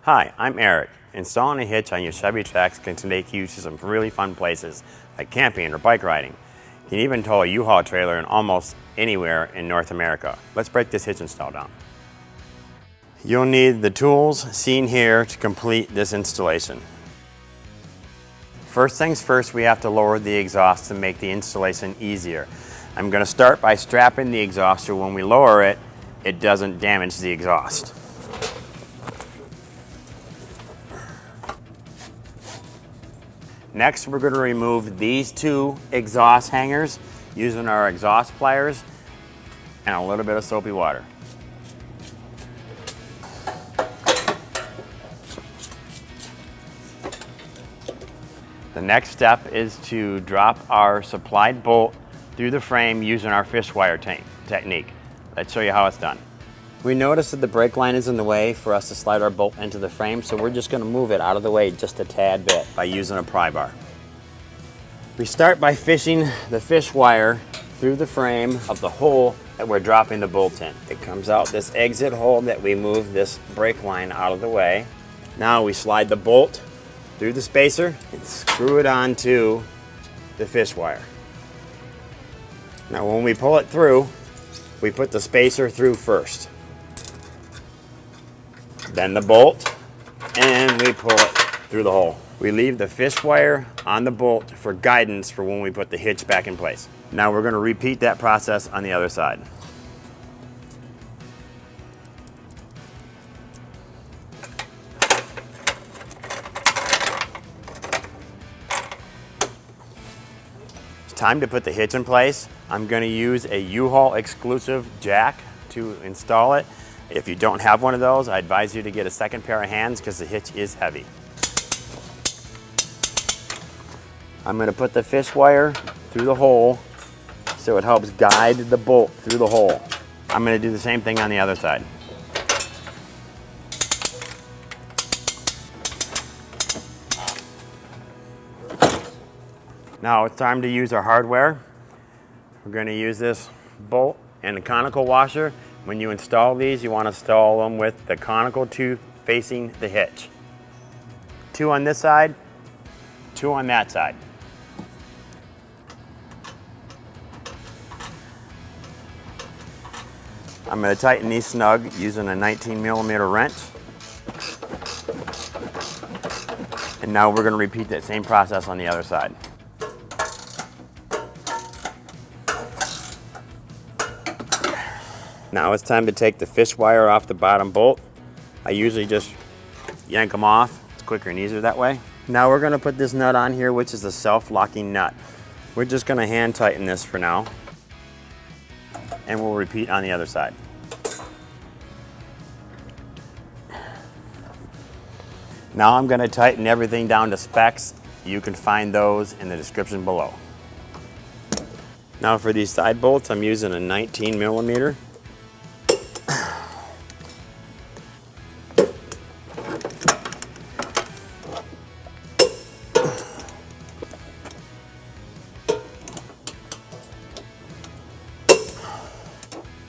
Hi, I'm Eric. Installing a hitch on your Chevy Trax can take you to some really fun places like camping or bike riding. You can even tow a U-Haul trailer in almost anywhere in North America. Let's break this hitch install down. You'll need the tools seen here to complete this installation. First things first, we have to lower the exhaust to make the installation easier. I'm going to start by strapping the exhaust so when we lower it, it doesn't damage the exhaust. Next, we're going to remove these two exhaust hangers using our exhaust pliers and a little bit of soapy water. The next step is to drop our supplied bolt through the frame using our fish wire technique. Let's show you how it's done. We notice that the brake line is in the way for us to slide our bolt into the frame, so we're just going to move it out of the way just a tad bit by using a pry bar. We start by fishing the fish wire through the frame of the hole that we're dropping the bolt in. It comes out this exit hole that we move this brake line out of the way. Now we slide the bolt through the spacer and screw it onto the fish wire. Now when we pull it through, we put the spacer through first. Then the bolt, and we pull it through the hole. We leave the fish wire on the bolt for guidance for when we put the hitch back in place. Now we're going to repeat that process on the other side. It's time to put the hitch in place. I'm going to use a U-Haul exclusive jack to install it. If you don't have one of those, I advise you to get a second pair of hands because the hitch is heavy. I'm going to put the fish wire through the hole so it helps guide the bolt through the hole. I'm going to do the same thing on the other side. Now it's time to use our hardware. We're going to use this bolt and a conical washer. When you install these, you want to install them with the conical tooth facing the hitch. 2 on this side, 2 on that side. I'm going to tighten these snug using a 19mm wrench. And now we're going to repeat that same process on the other side. Now it's time to take the fish wire off the bottom bolt. I usually just yank them off. It's quicker and easier that way. Now we're going to put this nut on here, which is a self-locking nut. We're just going to hand tighten this for now. And we'll repeat on the other side. Now I'm going to tighten everything down to specs. You can find those in the description below. Now for these side bolts, I'm using a 19mm.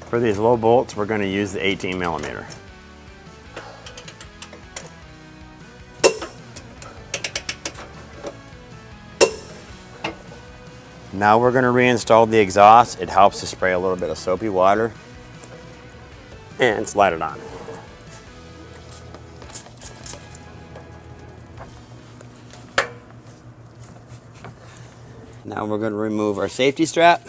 For these low bolts, we're going to use the 18mm. Now we're going to reinstall the exhaust. It helps to spray a little bit of soapy water and slide it on. Now we're going to remove our safety strap.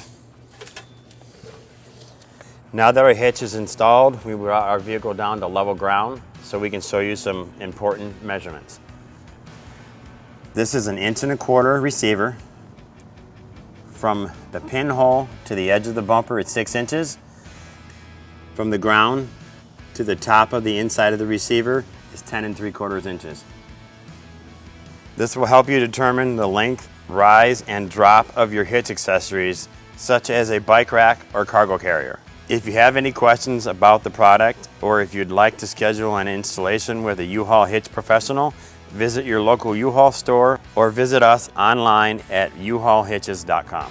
Now that our hitch is installed, we brought our vehicle down to level ground so we can show you some important measurements. This is an 1.25 inch receiver. From the pinhole to the edge of the bumper, it's 6 inches. From the ground to the top of the inside of the receiver is 10.75 inches. This will help you determine the length, rise, and drop of your hitch accessories, such as a bike rack or cargo carrier. If you have any questions about the product, or if you'd like to schedule an installation with a U-Haul hitch professional, visit your local U-Haul store or visit us online at uhaulhitches.com.